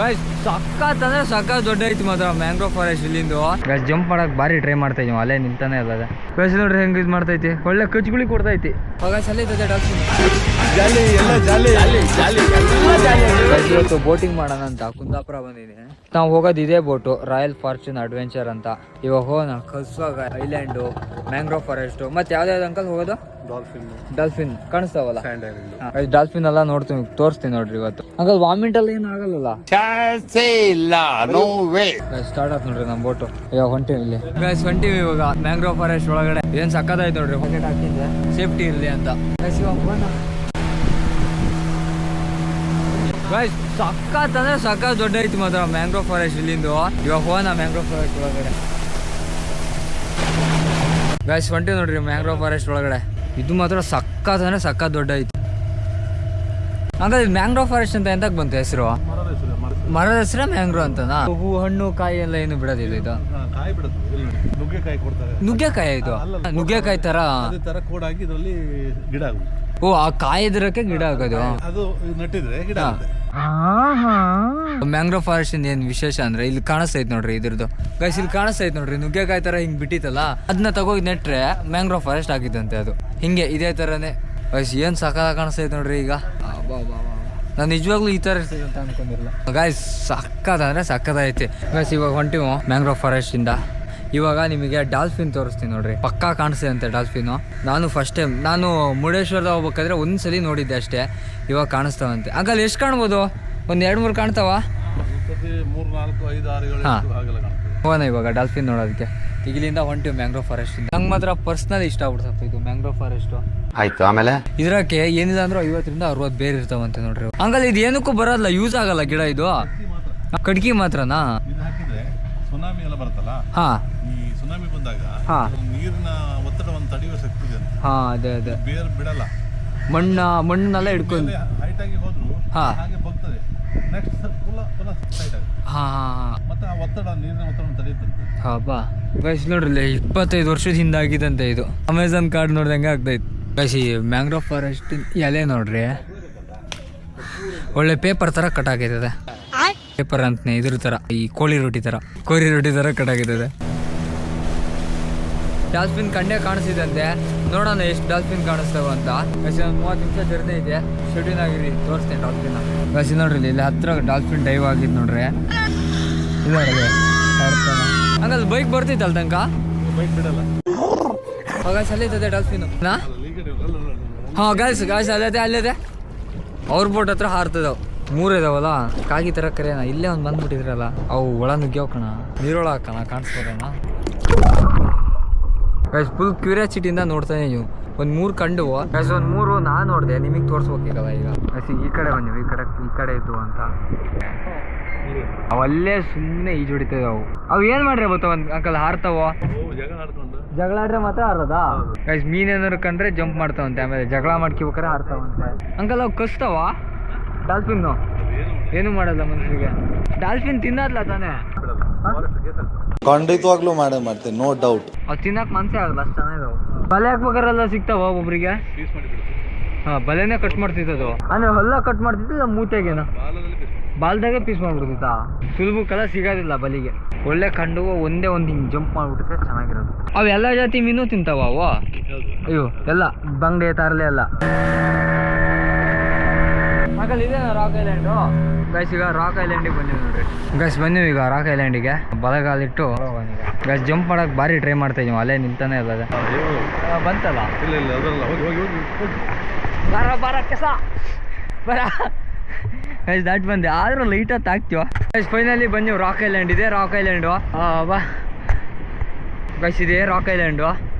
Guys ಸಖತ್ ಅಂದ್ರೆ ಸಖತ್ ದೊಡ್ಡ ಐತಿ ಮಾತ್ರ ಮ್ಯಾಂಗ್ರೋವ್ ಫಾರೆಸ್ಟ್ ಇಲ್ಲಿಂದು. ಗೈಸ್ ಜಂಪ್ ಮಾಡಕ್ ಬಾರಿ ಟ್ರೈ ಮಾಡ್ತಾ ಇದೀವಿ, ಅಲ್ಲೇ ನಿಂತಾನೆ ಅಲ್ಲ. ಗೈಸ್ ನೋಡ್ರಿ ಹೆಂಗ್ ಇದು ಮಾಡ್ತೈತಿ, ಒಳ್ಳೆ ಕಚ್ಗುಳಿ ಕೊಡ್ತೈತಿ. ಇವತ್ತು ಬೋಟಿಂಗ್ ಮಾಡೋಣ ಅಂತ ಕುಂದಾಪುರ ಬಂದಿದ್ದೀನಿ. ನಾವು ಹೋಗೋದು ಇದೇ ಬೋಟು, ರಾಯಲ್ ಫಾರ್ಚೂನ್ ಅಡ್ವೆಂಚರ್ ಅಂತ. ಇವಾಗ ಹೋಗೋಣ ಕಸ್ವಾಗ ಐಲ್ಯಾಂಡು, ಮ್ಯಾಂಗ್ರೋವ್ ಫಾರೆಸ್ಟ್, ಮತ್ತೆ ಯಾವ್ದಾವ್ದು ಅಂಕಲ್ ಹೋಗೋದು? ಡಾಲ್ಫಿನ್ ಕಾಣಿಸ್ತಾವಲ್ಲ, ಡಾಲ್ಫಿನ್ ಎಲ್ಲ ನೋಡ್ತೀನಿ, ತೋರಿಸ್ತೀನಿ ನೋಡ್ರಿ ಇವತ್ತು. ಅಂಕಲ್ ವಾಮಿಟ್ ಎಲ್ಲ ಏನು ಆಗಲ್ಲ? ಸ್ಟಾರ್ಟ್ ಆಯ್ತು ನೋಡ್ರಿ ನಮ್ಮ ಬೋಟು. ಇವಾಗ ಹೊಂಟಿವಿ ಇಲ್ಲಿ ಗೈಸ್, ಹೊಂಟಿವಿ ಇವಾಗ ಮ್ಯಾಂಗ್ರೋವ್ ಫಾರೆಸ್ಟ್ ಒಳಗಡೆ. ಏನ್ ಸಕ್ಕತ್ತಾಯ್ತು ನೋಡ್ರಿ, ಪಾಕೆಟ್ ಹಾಕಿದ್ದೆ ಸೇಫ್ಟಿ ಇರಲಿ ಅಂತ. ಗೈಸ್ ಸಕ್ಕತ್ ಅಂದ್ರೆ ಸಕ್ಕತ್ ದೊಡ್ಡ ಐತಿ ಮಾತ್ರ ಮ್ಯಾಂಗ್ರೋವ್ ಫಾರೆಸ್ಟ್ ಇಲ್ಲಿಂದು. ಇವಾಗ ಹೋಗೋಣ ಮ್ಯಾಂಗ್ರೋವ್ ಫಾರೆಸ್ಟ್ ಒಳಗಡೆ. ಗೈಸ್ ಹೊಂಟಿವಿ ನೋಡ್ರಿ ಮ್ಯಾಂಗ್ರೋವ್ ಫಾರೆಸ್ಟ್ ಒಳಗಡೆ. ಇದು ಮಾತ್ರ ಸಕ್ಕತ್ ಅಂದ್ರೆ ಸಕ್ಕತ್ ದೊಡ್ಡ ಐತಿ. ಹಂಗಾದ್ರೆ ಮ್ಯಾಂಗ್ರೋವ್ ಫಾರೆಸ್ಟ್ ಅಂತ ಎಂತಕ್ ಬಂತು ಹೆಸರು? ಮರದ ಹೆಸರ ಮ್ಯಾಂಗ್ರೋವ್ ಅಂತನಾ? ಹೂ ಹಣ್ಣು ಕಾಯಿ ಎಲ್ಲ ಏನು ಬಿಡೋದಿಲ್ಲ ಇದು? ನುಗ್ಗೆಕಾಯಿ ಇದು, ನುಗ್ಗೆಕಾಯಿ ತರ ಕೋಡಾಗಿ ಇದರಲ್ಲಿ ಗಿಡ ಆಗುದು. ಓ, ಆ ಕಾಯಿದ್ರಕ್ಕೆ ಗಿಡ ಆಗೋದು, ಅದು ನಟ್ಟಿದ್ರೆ ಗಿಡ ಆಗುತ್ತೆ. ಮ್ಯಾಂಗ್ರೋವ್ ಫಾರೆಸ್ಟ್ ಇಂದ ಏನ್ ವಿಶೇಷ ಅಂದ್ರೆ ಇಲ್ಲಿ ಕಾಣಿಸ್ತೈತ್ ನೋಡ್ರಿ ಇದ್ರದ್ದು. ಗೈಸ್ ಇಲ್ಲಿ ಕಾಣಿಸ್ತೈತ್ ನೋಡ್ರಿ, ನುಗ್ಗೆಕಾಯಿ ತರ ಹಿಂಗ್ ಬಿಟ್ಟಿತ್ತಲ್ಲ, ಅದನ್ನ ತಗೋಗಿ ನೆಟ್ರೆ ಮ್ಯಾಂಗ್ರೋವ್ ಫಾರೆಸ್ಟ್ ಆಗಿದ್ದಂತೆ ಅದು. ಹಿಂಗೆ ಇದೇ ತರನೇ ಗೈಸ್, ಏನ್ ಸಕಲ ಕಾಣಿಸ್ತೈತ್ ನೋಡ್ರಿ. ಈಗ ನಾನು ನಿಜವಾಗ್ಲೂ ಈ ತರ ಇರ್ತೈತೆ ಅಂತ ಅನ್ಕೊಂಡಿರಲ್ಲ. ಗೈಸ್ ಸಕ್ಕತ್ ಅಂದ್ರೆ ಸಕ್ಕತ್ತೈತಿ. ಗೈಸ್ ಇವಾಗ ಹೊಂಟಿವು ಮ್ಯಾಂಗ್ರೋವ್ ಫಾರೆಸ್ಟ್ ಇಂದ. ಇವಾಗ ನಿಮಗೆ ಡಾಲ್ಫಿನ್ ತೋರಿಸ್ತೀನಿ ನೋಡ್ರಿ, ಪಕ್ಕಾ ಕಾಣಿಸ್ತಿದೆ ಅಂತೆ ಡಾಲ್ಫಿನು. ನಾನು ಫಸ್ಟ್ ಟೈಮ್ ನಾನು ಮುರುಡೇಶ್ವರದ ಹೋಗ್ಬೇಕಾದ್ರೆ ಒಂದ್ಸಲಿ ನೋಡಿದ್ದೆ ಅಷ್ಟೇ, ಇವಾಗ ಕಾಣಿಸ್ತಾವಂತೆ. ಅಂಕಲ್ ಎಷ್ಟು ಕಾಣ್ಬೋದು? ಒಂದ್ 2-3 ಕಾಣ್ತಾವ? ಹೋಗೋಣ ಇವಾಗ ಡಾಲ್ಫಿನ್ ನೋಡೋದಕ್ಕೆ. ಈಗ ಇಲ್ಲಿಂದ ಹೊಂಟಿವಿ ಮ್ಯಾಂಗ್ರೋವ್ ಫಾರೆಸ್ಟ್ ಇಂದ. ನಂಗೆ ಮಾತ್ರ ಪರ್ಸನಲ್ ಇಷ್ಟ ಆಗ್ಬಿಡ್ತಪ್ಪ ಇದು ಮ್ಯಾಂಗ್ರೋವ್ ಫಾರೆಸ್ಟ್. ಆಯ್ತು, ಆಮೇಲೆ ಇದ್ರಕ್ಕೆ ಏನಿಲ್ಲ ಅಂದ್ರೆ 50-60 ಬೇರೆ ಇರ್ತಾವಂತೆ ನೋಡ್ರಿ. ಅಂಕಲ್ ಇದು ಏನಕ್ಕೂ ಬರೋಲ್ಲ, ಯೂಸ್ ಆಗಲ್ಲ ಗಿಡ ಇದು? ಕಡ್ಕಿ ಮಾತ್ರನಾ? ಸುನಾಮಿ ಎಲ್ಲ ಬರುತ್ತಲ್ಲ, ಈ ಸುನಾಮಿ ಬಂದಾಗ ನೀರಿನ ಒತ್ತಡವನ್ನು ತಡೆಯುವ ಶಕ್ತಿ ಇದೆ. ಅದೇ ಬೇರೆ ಬಿಡಲ್ಲ, ಮಣ್ಣನ್ನೆಲ್ಲ ಹಿಡ್ಕೊಂಡು ಹೈಟ್ ಆಗಿ ಹೋದ್ರು ಹಾಗೆ ಬಗ್ತದೆ. ನೆಕ್ಸ್ಟ್ ಪುನಃ ಸೈಡ್ ಆಗುತ್ತೆ. ಮತ್ತೆ ಆ ಒತ್ತಡ, ನೀರಿನ ಒತ್ತಡವನ್ನು ತಡೆಯುತ್ತೆ. ಗೈಸ್ ನೋಡ್ರಿ 25 ವರ್ಷದ ಹಿಂದೆ ಆಗಿದಂತೆ ಇದು. ಅಮೆಝಾನ್ ಕಾರ್ಡ್ ನೋಡ್ದಂಗೆ ಆಗ್ತೈತೆ ಗೈಸ್. ಈ ಮ್ಯಾಂಗ್ರೋವ್ ಫಾರೆಸ್ಟ್ ಎಲೆ ನೋಡ್ರಿ, ಒಳ್ಳೆ ಪೇಪರ್ ತರ ಕಟ್ ಆಗಿರ್ತದೆ. ಪೇಪರ್ ಅಂತನೇ ಇದ್ರ ತರ, ಈ ಕೋಳಿ ರೊಟ್ಟಿ ತರ ಕಟ್ ಆಗಿರ್ತದೆ. ಡಾಲ್ಫಿನ್ ಕಂಡೇ ಕಾಣಿಸಿದಂತೆ, ನೋಡೋಣ ಎಷ್ಟು ಡಾಲ್ಫಿನ್ ಕಾಣಿಸ್ತಾವ ಅಂತ. ಗಸಿ ಒಂದು 30 ನಿಮಿಷ ಜರ್ನಿ ಇದೆ, ಶೆಡ್ಯೂಲ್ ಆಗಿರಿ ತೋರಿಸ್ತೇನೆ ಡಾಲ್ಫಿನ್. ಗಸಿ ನೋಡ್ರಿ ಇಲ್ಲಿ ಹತ್ರ ಡಾಲ್ಫಿನ್ ಡೈವ್ ಆಗಿದ್ ನೋಡ್ರಿ. ಹಂಗಲ್ಲಿ ಬೈಕ್ ಬರ್ತೈತಲ್ ತನಕ, ಬೈಕ್ ಬಿಡಲ್ಲ. ಅಲ್ಲೈತದೆ ಡಾಲ್ಫಿನ್. ಗಾಯ್ಸ್ ಅಲ್ಲದೆ ಅವ್ರ ಬೋಟ್ ಹತ್ರ ಹಾರ್ತದವು. 3 ಇದಾವಲ್ಲ, ಕಾಗಿ ತರ ಕರೆಯೋಣ. ಇಲ್ಲೇ ಒಂದು ಬಂದ್ಬಿಟ್ಟಿದ್ರಲ್ಲ, ಅವು ಒಳ ನುಗ್ಗಿ ಹೋಗೋಣ, ನೀರೊಳ ಹಾಕೋಣ, ಕಾಣಿಸ್ಬೋದಣ್ಣ. ಗೈಸ್ ಫುಲ್ ಕ್ಯೂರಿಯಾಸಿಟಿಯಿಂದ ನೋಡ್ತಾನೆ ನೀವು. ಒಂದು 3 ಕಂಡುವು ಗೈಸ್, ಒಂದು 3 ನಾನು ನೋಡಿದೆ, ನಿಮಗೆ ತೋರಿಸ್ಬೇಕಲ್ಲ. ಈಗ ಗೈಸ್ ಈ ಕಡೆ ಬಂದಿವಿ, ಈ ಕಡೆ ಇದ್ದು ಅಂತ. ಅವಲ್ಲೇ ಸುಮ್ಮನೆ ಈಜು ಹೊಡಿತೇವೆ ಅವು ಏನು ಮಾಡ್ರಿ ಗೊತ್ತಾವ ಅಂಕಲ್, ಹಾರ್ತಾವ. ಜಗಳ ಆಡ್ರೆ ಮಾತ್ರ ಹಾರದಾ ಗೈಸ್? ಮೀನೇನಾರು ಕಂಡ್ರೆ ಜಂಪ್ ಮಾಡ್ತಾವಂತೆ, ಆಮೇಲೆ ಜಗಳ ಮಾಡ್ಕೋಬೇಕಾರೆ ಹಾರ್ತಾವಂತೆ. ಅಂಕಲ್ ಅವು ಕಸ್ತಾವ ಡಾಲ್ಫಿನ್? ಏನು ಮಾಡಲ್ಲ ಮನುಷ್ಯರಿಗೆ. ಡಾಲ್ಫಿನ್ ತಿನ್ನಲ್ಲ ತಾನೇ? ಖಂಡಿತವಾಗ್ಲೂ ಮಾಡ್ತೇನೆ, ನೋ ಡೌಟ್. ಅವು ತಿನ್ನಕ್ ಮನ್ಸೇ ಆಗಲ್ಲ, ಅಷ್ಟು ಚೆನ್ನಾಗಿದಾವು. ಬಲೆ ಹಾಕ್ಬೇಕಾರೆಲ್ಲ ಸಿಗ್ತಾವ ಒಬ್ಬೊಬ್ರಿಗೆ? ಬಲೆನೇ ಕಟ್ ಮಾಡ್ತಿದ್ದದು ಅಂದ್ರೆ ಹೊಲ್ಲ ಕಟ್ ಮಾಡ್ತಿದ್ದ ಮೂತೆಗೇನ ಬಾಲ್ದಾಗೆ ಪೀಸ್ ಮಾಡ್ಬಿಡ್ತಿತ್ತ. ಸುಲಭಕ್ಕೆಲ್ಲ ಸಿಗೋದಿಲ್ಲ ಬಲಿಗೆ. ಒಳ್ಳೆ ಕಂಡು ಒಂದೇ ಒಂದು ಹಿಂಗೆ ಜಂಪ್ ಮಾಡ್ಬಿಟ್ಟಿದ್ರೆ ಚೆನ್ನಾಗಿರೋದು. ಅವು ಎಲ್ಲ ಜಾತಿ ಮೀನು ತಿಂತಾವ ಅವು? ಅಯ್ಯೋ ಎಲ್ಲ ಬಂಗಡೆ ತಾರಲೆ ಎಲ್ಲ. ಹಾಗಲ್ಲಿ ಇದೆ ರಾಕ್ ಐಲ್ಯಾಂಡು. ಗೈಸ್ ಈಗ ರಾಕ್ ಐಲ್ಯಾಂಡಿಗೆ ಬಂದಿವಿ ನೋಡ್ರಿ. ಗೈಸ್ ಬಂದಿವಿ ಈಗ ರಾಕ್ ಐಲ್ಯಾಂಡಿಗೆ. ಬಲಗಾಲಿಟ್ಟು ಗೈಸ್ ಜಂಪ್ ಮಾಡಕ್ ಬಾರಿ ಟ್ರೈ ಮಾಡ್ತಾ ಇದೀವಿ, ಅಲ್ಲೇ ನಿಂತಾನೆ ಅಲ್ಲ ಬಂತಲ್ಲ. ಬರ ಕೆಸ ಬರ ಗೈಸ್ ದಾಟ್ ಬಂದೆ, ಆದ್ರೂ ಲೈಟ್ ಹತ್ತು ಹಾಕ್ತೀವ. ಗೈಸ್ ಫೈನಲಿ ಬಂದಿವಿ ರಾಕ್ ಐಲ್ಯಾಂಡ್. ಇದೆ ರಾಕ್ ಐಲ್ಯಾಂಡು. ಬಾ ಗೈಸ್ ಇದೆ ರಾಕ್ ಐಲ್ಯಾಂಡು.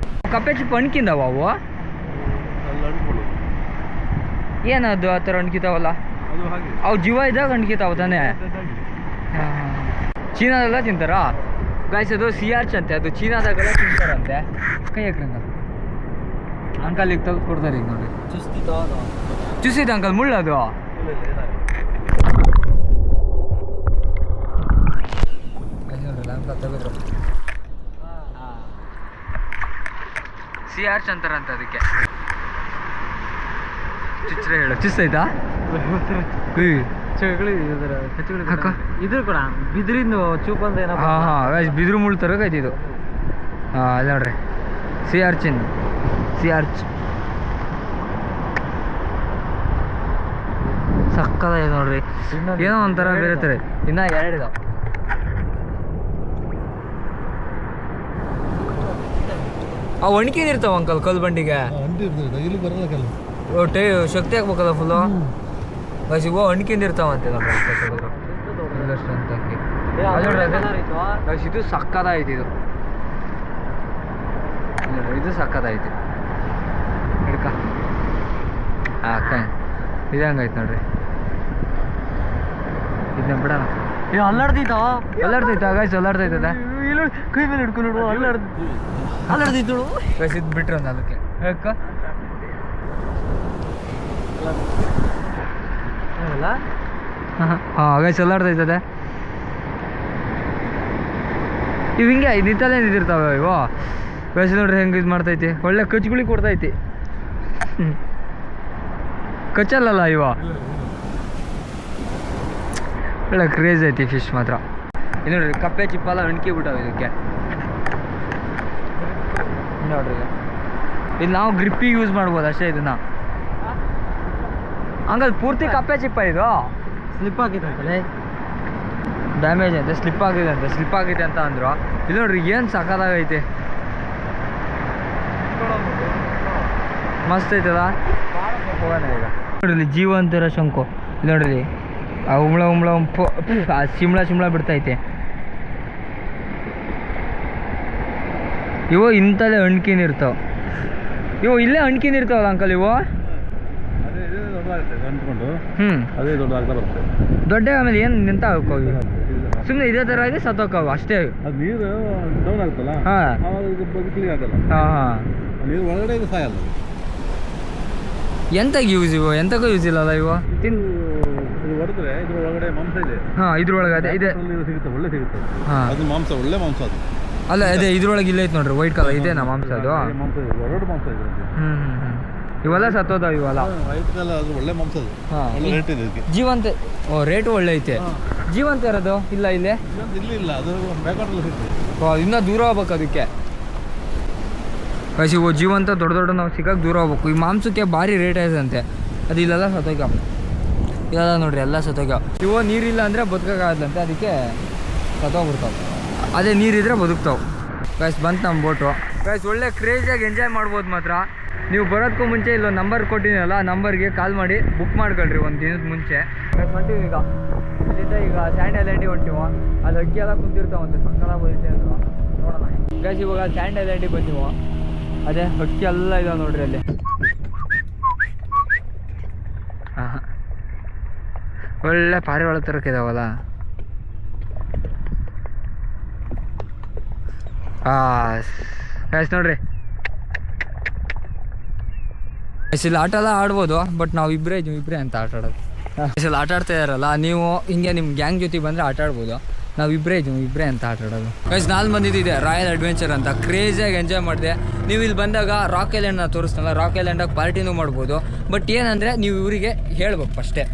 ಕಪ್ಪೆ ಚಿಪ್ಪು ಅಣ್ಕಿಂದವ ಅವು? ಏನದು ಆ ಥರ ಅಣ್ಕಿತಾವಲ್ಲ ಅವು? ಜೀವ ಇದ್ದಾಗ ಅಣ್ಕಿತಾವ ತಾನೇ? ಚೀನಾದೆಲ್ಲ ತಿಂತಾರ ಗೈಸ್. ಅದು ಸಿಯಾರ್ಚ್ ಅಂತೆ, ಅದು ಚೀನಾದಾಗೆಲ್ಲ ತಿಂತಾರಂತೆ. ಕೈ ಹಾಕ್ರಂಗ ಅಂಕಲ್ ಈಗ ತೆಗೆದು ಕೊಡ್ತಾರೆ. ಈಗ ನೋಡಿ ಚುಸಿದ ಅಂಕಲ್ ಮುಳ್ಳು ಅದು. ತೆಗೆದ್ರು ಸಿಯಾರ್ಚ್ ಅಂತಾರಂತ ಅದಕ್ಕೆ. ಚುಚ್ರೆ ಹೇಳು, ಚುಸ್ಸೈತಾ? ಕಚ್ಚಗಳು ಇದ್ರ ಕೂಡ ಬಿದಿರಿಂದ ಚೂಪ್ ಅಂತ ಏನೋ. ಹಾಂ ಹಾಂ ಬಿದಿರು ಮುಳ್ಳು ತರಗೈತಿ ಇದು. ಹಾಂ ಅದು ನೋಡ್ರಿ ಸಿ ಆರ್ಚ್ ಸಕ್ಕದಾಗಿದೆ ನೋಡ್ರಿ. ಏನೋ ಒಂಥರ ಬೇರೆ ಥರ. ಇನ್ನೂ 2 ಇದಾವೆ. ಆ ಒಣಕಿದಿರ್ತಾವ ಅಂಕಲ್ ಕಲ್ಲು ಬಂಡಿಗೆ. ಇಲ್ಲಿ ಬರಲ್ಲ ಕಲ್ಲು. ಶಕ್ತಿ ಹಾಕ್ಬೇಕಲ್ಲ ಫುಲ್ಲು. ಸಿಗೋ ಅಣ್ಕಿಂದಿರ್ತಾವಂತೆ ನೋಡ್ರಿ. ಇದು ಸಕ್ಕದಾಯ್ತು ಇದು. ನೋಡ್ರಿ ಇದು ಸಕ್ಕದಾಯ್ತು. ಹಿಡ್ಕ ಅಕ್ಕ ಇದು ಹಂಗಾಯ್ತು ನೋಡ್ರಿ. ಇದನ್ನ ಬಿಡೋಣ. ಅಲ್ಲಾಡ್ದೈತಾ ಗಾಯ್ಸ್ ಅಲ್ಲಾಡ್ತೈತದ. ಕೈ ಮೇಲೆ ಹಿಡ್ಕೊಂಡು ನೋಡು ಅಲ್ಲಾಡ್ದೈತು. ಗಾಯ್ಸ್ ಇದು ಬಿಟ್ರೆ ಒಂದು ಅದಕ್ಕೆ ಹೇಳ್ಕ. ಹಾಂ ಗಾಯ್ಸ್ ಅಲ್ಲಾಡ್ತೈತದೆ. ಇವು ಹಿಂಗೆ ನಿಂತಲ್ಲೇ ನಿಂತಿರ್ತಾವೆ ಇವು. ಗಾಯ್ಸ್ ನೋಡ್ರಿ ಹೆಂಗೆ ಇದು ಮಾಡ್ತೈತಿ. ಒಳ್ಳೆ ಕಚ್ಗುಳಿ ಕೊಡ್ತೈತಿ. ಕಚ್ಚಲ್ಲಲ್ಲ ಇವ. ಒಳ್ಳೆ ಕ್ರೇಜ್ ಐತಿ ಫಿಶ್ ಮಾತ್ರ. ಇದು ನೋಡ್ರಿ ಕಪ್ಪೆ ಚಿಪ್ಪೆಲ್ಲ ಅಣ್ಕಿ ಬಿಟ್ಟಾವ ಇದಕ್ಕೆ ನೋಡ್ರಿ. ಇದು ನಾವು ಗ್ರಿಪ್ಪಿಗೆ ಯೂಸ್ ಮಾಡ್ಬೋದು ಅಷ್ಟೇ ಇದನ್ನ. ಹಂಗಲ್ಲಿ ಪೂರ್ತಿ ಕಪ್ಪೆ ಚಿಪ್ಪ ಇದು. ಸ್ಲಿಪ್ ಆಗಿತ್ತಂತಲೇ, ಡ್ಯಾಮೇಜ್ ಅಂತೆ, ಸ್ಲಿಪ್ ಆಗಿದೆ ಅಂತ ಅಂದರು. ಇದು ನೋಡ್ರಿ ಏನು ಸಖತ್ತಾಗೈತೆ, ಮಸ್ತ್ ಐತದ. ಹೋಗೋಣ ಈಗ. ನೋಡ್ರಿ ಜೀವಂತರ ಶಂಕು. ಇದು ನೋಡ್ರಿ ಆ ಶಿಮ್ಳ ಬಿಡ್ತೈತೆ. ಇವು ಇಂಥಲ್ಲೇ ಅಣ್ಕಿನಿರ್ತಾವ. ಇವು ಇಲ್ಲೇ ಅಣ್ಕಿನಿರ್ತಾವಲ್ಲ ಅಂಕಲ್ ಇವು. ಅದೇ ದೊಡ್ಡದಾಗ್ತಾ ಬರುತ್ತೆ. ದೊಡ್ಡ ಆಮೇಲೆ ಏನು ನಿಂತ ಹೋಗ್ತಾವ ಸುಮ್ಮನೆ ಇದೇ ಥರ ಆಗಿ ಸತ್ತೋಕ್ಕವು ಅಷ್ಟೇ. ಅದು ನೀರು ಡೌನ್ ಆಗುತ್ತಲ್ಲ, ಹಾಂ ಕ್ಲಿಯರ್ ಆಗಲ್ಲ. ಹಾಂ ನೀರು ಒಳಗಡೆ ಇದು ಸಾಯಲ್ಲ. ಎಂತಕ್ಕೆ ಯೂಸ್ ಇವು? ಎಂತಕ್ಕೂ ಯೂಸ್ ಇಲ್ಲಲ್ಲ ಇವು. ಇದು ಹೊಡೆದ್ರೆ ಇದ್ರ ಒಳಗಡೆ ಮಾಂಸ ಇದೆ. ಹಾಂ ಇದ್ರೊಳಗೆ ಅದೇ ಇದೆ ಸಿಗುತ್ತೆ, ಒಳ್ಳೆ ಸಿಗುತ್ತೆ. ಹಾಂ ಅದು ಮಾಂಸ, ಒಳ್ಳೆ ಮಾಂಸ ಅದು. ಅಲ್ಲ ಅದೇ ಇದ್ರೊಳಗೆ ಇಲ್ಲ ಐತೆ ನೋಡ್ರಿ, ವೈಟ್ ಕಲರ್ ಇದೇನಾ ಮಾಂಸ ಅದು? ಮಾಂಸ ಇದೆ, ಒಳ್ಳೆ ಮಾಂಸ ಇದೆ. ಇವೆಲ್ಲ ಸತ್ತೋದಾವ ಇವೆಲ್ಲ. ವೈಟ್ ಕಲರ್ ಅದು ಒಳ್ಳೆ ಮಾಂಸ ಅದು. ಹಾಂ ಒಳ್ಳೆ ರೇಟ್ ಇದೆ ಇದಕ್ಕೆ. ಜೀವಂತ. ಓ ರೇಟು ಒಳ್ಳೆ ಐತೆ. ಜೀವಂತ ಇರೋದು ಇಲ್ಲ ಇಲ್ಲೇ? ಇಲ್ಲಿ ಇಲ್ಲ, ಅದು ಬ್ಯಾಕ್ವಾಟರ್ಲ್ಲಿ ಸಿಗ್ತದೆ. ಓ ಇನ್ನೂ ದೂರ ಹೋಗ್ಬೇಕು ಅದಕ್ಕೆ. ಕಸಿ ಜೀವಂತ ದೊಡ್ಡ ನಾವು ಸಿಕ್ಕಕ್ಕೆ ದೂರ ಹೋಗ್ಬೇಕು. ಈ ಮಾಂಸಕ್ಕೆ ಭಾರಿ ರೇಟ್ ಐತಂತೆ. ಅದು ಇಲ್ಲೆಲ್ಲ ಸತ್ತೋಗ್ಯಾವ. ಇವೆಲ್ಲ ನೋಡ್ರಿ ಎಲ್ಲ ಸತ್ತೋಗ್ಯಾವ. ಇವು ನೀರಿಲ್ಲ ಅಂದರೆ ಬದುಕೋಕ್ಕಾಗದಂತೆ, ಅದಕ್ಕೆ ಸತ್ತೋಗ್ಬಿಡ್ತಾವೆ. ಅದೇ ನೀರಿದ್ರೆ ಬದುಕ್ತಾವೆ. ಗೈಸ್ ಬಂತು ನಮ್ಮ ಬೋಟು. ಗೈಸ್ ಒಳ್ಳೆ ಕ್ರೇಜಿಯಾಗಿ ಎಂಜಾಯ್ ಮಾಡ್ಬೋದು ಮಾತ್ರ. ನೀವು ಬರೋದಕ್ಕೂ ಮುಂಚೆ ಇಲ್ಲೊಂದು ನಂಬರ್ ಕೊಟ್ಟಿದ್ದೀನಲ್ಲ, ಆ ನಂಬರ್ಗೆ ಕಾಲ್ ಮಾಡಿ ಬುಕ್ ಮಾಡ್ಕೊಳ್ರಿ ಒಂದು ದಿನದ ಮುಂಚೆ. ಗೈಸ್ ಹೊಂಟಿವಿ ಈಗ. ಇಲ್ಲಿಂದ ಈಗ ಸ್ಯಾಂಡ್ ಐಲ್ಯಾಂಡಿಗೆ ಹೊಂಟಿವ. ಅಲ್ಲಿ ಅಕ್ಕಿ ಎಲ್ಲ ಕುಂತಿರ್ತಾವಂತೆ, ಸಕ್ಕಲ ಬರುತ್ತೆ ಅಂದರು. ನೋಡೋಣ ಗೈಸ್. ಇವಾಗ ಸ್ಯಾಂಡ್ ಐಲ್ಯಾಂಡಿಗೆ ಬಂದಿವ. ಅದೇ ಹಕ್ಕಿ ಎಲ್ಲ ಇದಾವೆ ನೋಡ್ರಿ ಅಲ್ಲಿ. ಹಾಂ ಒಳ್ಳೆ ಪಾರಿವಾಳ ಥರಕ್ಕೆ ಇದಾವಲ್ಲ. ಗೈಸ್ ನೋಡ್ರಿ, ಇಲ್ಲಿ ಆಟ ಎಲ್ಲ ಆಡ್ಬೋದು, ಬಟ್ ನಾವು ಇಬ್ಬರೇ ಅಂತ ಆಟ ಆಡೋದು. ಇಲ್ಲಿ ಆಟ ಆಡ್ತಾ ಇದಾರಲ್ಲ ನೀವು, ಹಿಂಗೆ ನಿಮ್ಮ ಗ್ಯಾಂಗ್ ಜೊತೆ ಬಂದರೆ ಆಟ ಆಡ್ಬೋದು. ನಾವು ಇಬ್ಬರೇ ಅಂತ ಆಟ ಆಡೋದು. ಗೈಸ್ ನಾನು ಬಂದಿದ್ದೆ ರಾಯಲ್ ಅಡ್ವೆಂಚರ್ ಅಂತ, ಕ್ರೇಜಿಯಾಗಿ ಎಂಜಾಯ್ ಮಾಡಿದೆ. ನೀವು ಇಲ್ಲಿ ಬಂದಾಗ ರಾಕ್ ಐಲ್ಯಾಂಡ್ನ ತೋರಿಸ್ನಲ್ಲ, ರಾಕ್ ಐಲ್ಯಾಂಡಾಗ ಪಾರ್ಟಿನೂ ಮಾಡ್ಬೋದು. ಬಟ್ ಏನಂದರೆ ನೀವು ಇವರಿಗೆ ಹೇಳ್ಬೇಕು ಅಷ್ಟೇ.